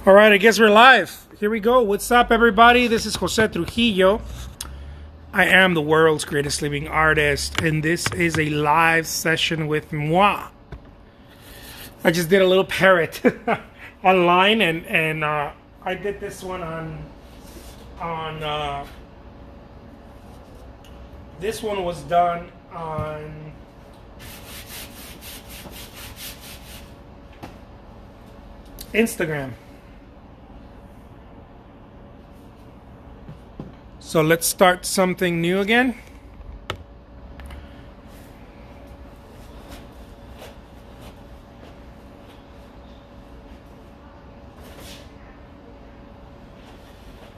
All right, I guess we're live. Here we go. What's up, everybody? This is Jose Trujillo. I am the world's greatest living artist, and this is a live session with moi. I just did a little parrot online, and I did this one on this one was done on Instagram. So let's start something new again.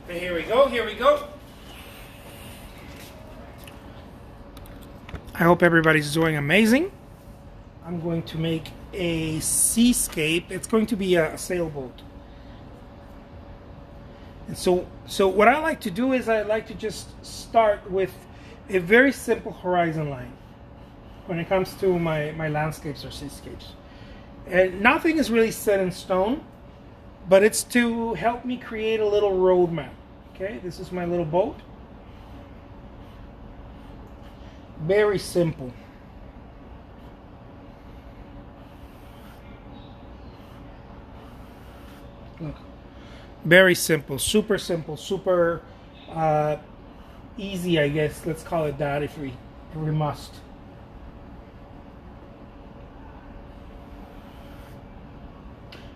And here we go, here we go. I hope everybody's doing amazing. I'm going to make a seascape. It's going to be a sailboat. And so what I like to do is I like to just start with a very simple horizon line when it comes to my landscapes or seascapes. And nothing is really set in stone, but it's to help me create a little roadmap. Okay, this is my little boat. Very simple. Look. Very simple, super easy, I guess. Let's call it that if we must.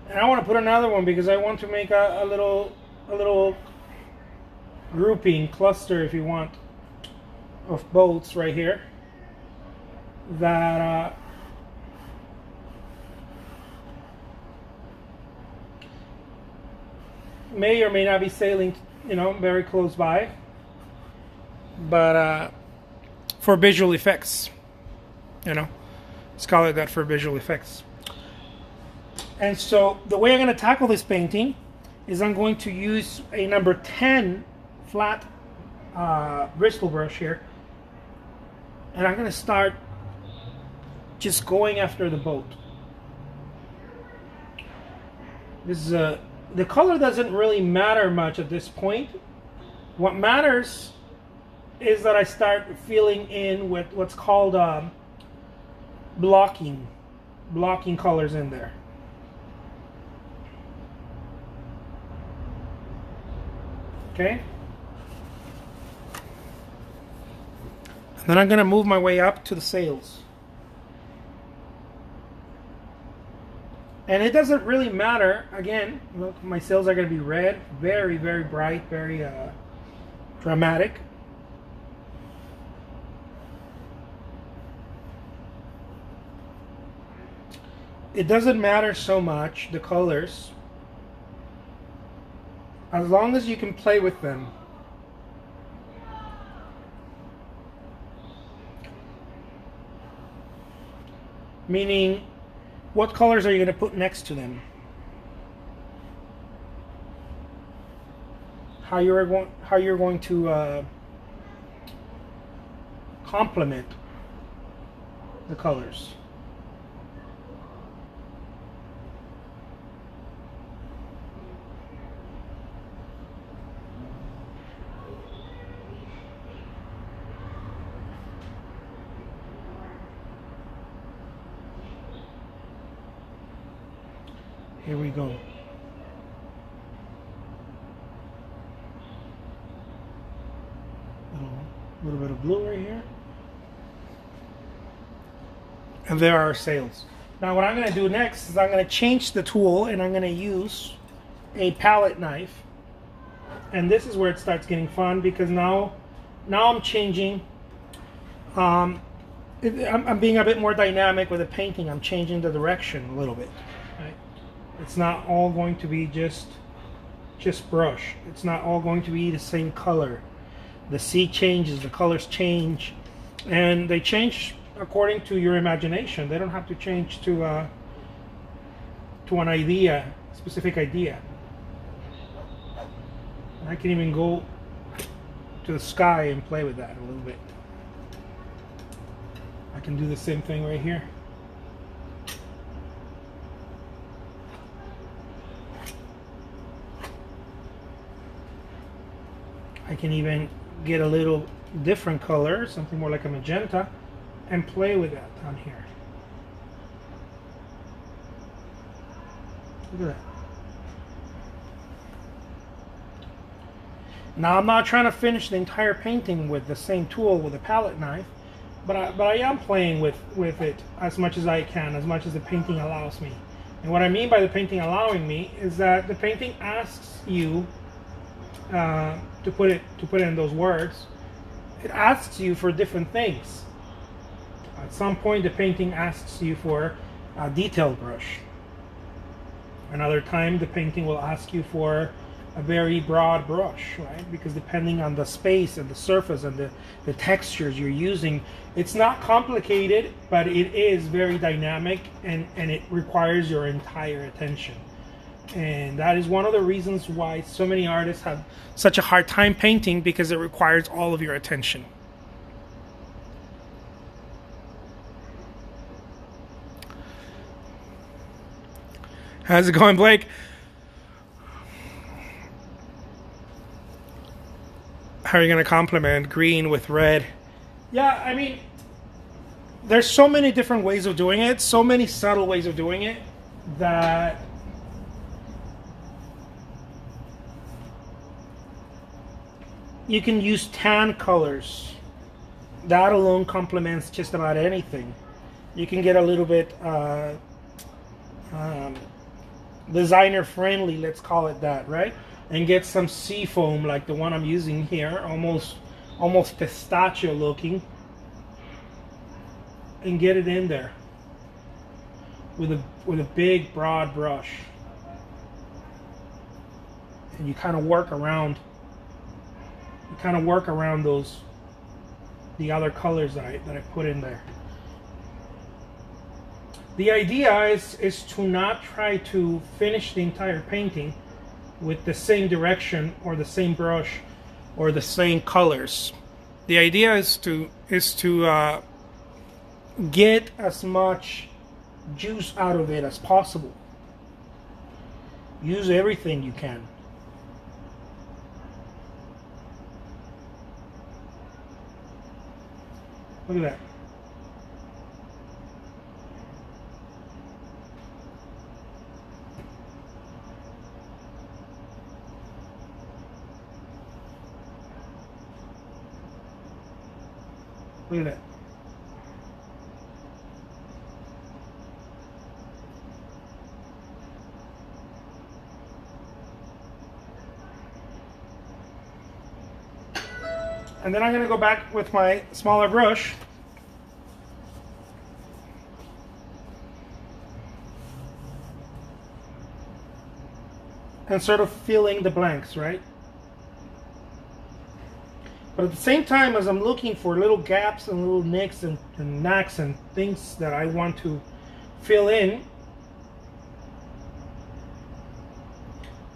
And I want to put another one because I want to make a little grouping, cluster, if you want, of boats right here that may or may not be sailing, very close by, but for visual effects, let's call it that, for visual effects. And so the way I'm going to tackle this painting is I'm going to use a number 10 flat Bristol brush here, and I'm going to start just going after the boat. This is the color doesn't really matter much at this point. What matters is that I start filling in with what's called blocking colors in there. Okay? And then I'm going to move my way up to the sails. And it doesn't really matter. Again, look, my sails are going to be red, very bright, very dramatic. It doesn't matter so much, the colors, as long as you can play with them. Meaning, what colors are you going to put next to them? How you're going to complement the colors. Here we go. A little bit of blue right here. And there are our sails. Now what I'm going to do next is I'm going to change the tool, and I'm going to use a palette knife. And this is where it starts getting fun, because now I'm changing. I'm being a bit more dynamic with the painting. I'm changing the direction a little bit. Right? It's not all going to be just brush. It's not all going to be the same color. The sea changes, the colors change, and they change according to your imagination. They don't have to change to an idea, specific idea. And I can even go to the sky and play with that a little bit. I can do the same thing right here. I can even get a little different color, something more like a magenta, and play with that on here. Look at that. Now I'm not trying to finish the entire painting with the same tool with a palette knife, but I am playing with it as much as I can, as much as the painting allows me. And what I mean by the painting allowing me is that the painting asks you to put it in those words. It asks you for different things. At some point, the painting asks you for a detailed brush. Another time, the painting will ask you for a very broad brush, right? Because depending on the space and the surface and the textures you're using, it's not complicated, but it is very dynamic, and it requires your entire attention. And that is one of the reasons why so many artists have such a hard time painting, because it requires all of your attention. How's it going, Blake? How are you going to complement green with red? Yeah, I mean, there's so many different ways of doing it, so many subtle ways of doing it, that you can use tan colors. That alone complements just about anything. You can get a little bit designer friendly, let's call it that, right? And get some sea foam like the one I'm using here, almost pistachio looking, and get it in there with a big broad brush. And you kind of work around those, the other colors that I put in there. The idea is to not try to finish the entire painting with the same direction or the same brush or the same colors. The idea is to get as much juice out of it as possible. Use everything you can. Look at that. Look at that. And then I'm going to go back with my smaller brush and sort of filling the blanks, right? But at the same time, as I'm looking for little gaps and little nicks and knacks and things that I want to fill in,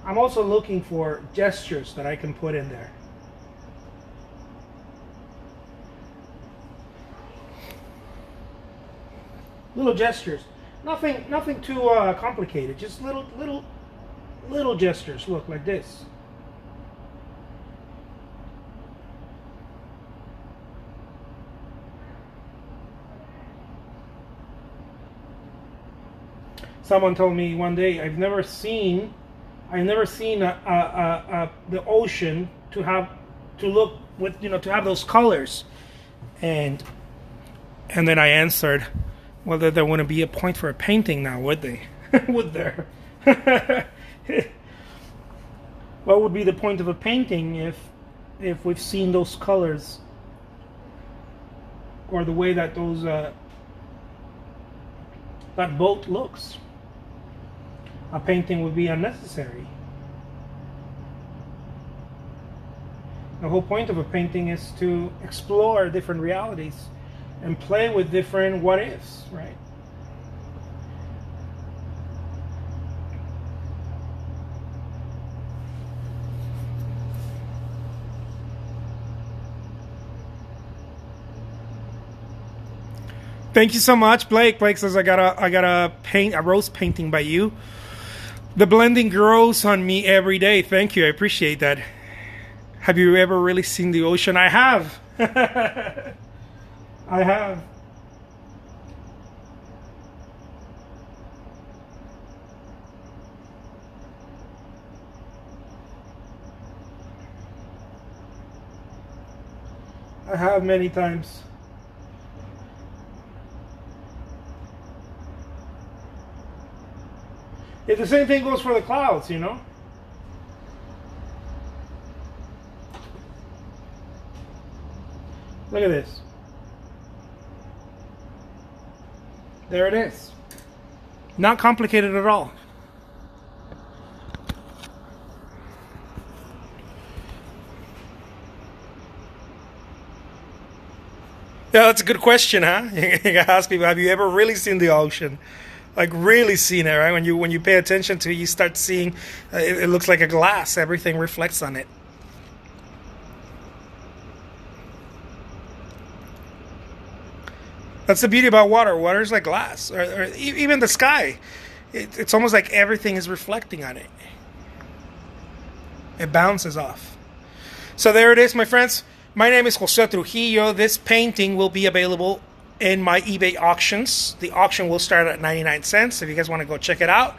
I'm also looking for gestures that I can put in there. Little gestures, nothing too complicated. Just little gestures. Look, like this. Someone told me one day, I've never seen the ocean to look with, to have those colors, and then I answered, well, there wouldn't be a point for a painting now, would they? Would there? What would be the point of a painting if we've seen those colors, or the way that that boat looks? A painting would be unnecessary. The whole point of a painting is to explore different realities and play with different what ifs, right? Thank you so much, Blake. Blake says I got a rose painting by you. The blending grows on me every day. Thank you. I appreciate that. Have you ever really seen the ocean? I have. I have. I have many times. Yeah, the same thing goes for the clouds, you know? Look at this. There it is. Not complicated at all. Yeah, that's a good question, huh? You gotta ask people, have you ever really seen the ocean? Like really seen it, right? When you pay attention to it, you start seeing it looks like a glass. Everything reflects on it. That's the beauty about water. Water is like glass, or even the sky. It's almost like everything is reflecting on it. It bounces off. So there it is, my friends. My name is Jose Trujillo. This painting will be available in my eBay auctions. The auction will start at 99 cents. If you guys want to go check it out,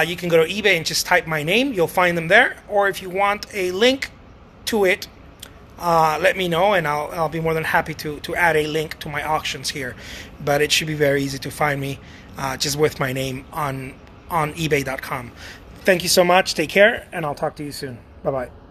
you can go to eBay and just type my name. You'll find them there. Or if you want a link to it, let me know, and I'll be more than happy to add a link to my auctions here. But it should be very easy to find me just with my name on ebay.com. Thank you so much. Take care, and I'll talk to you soon. Bye-bye.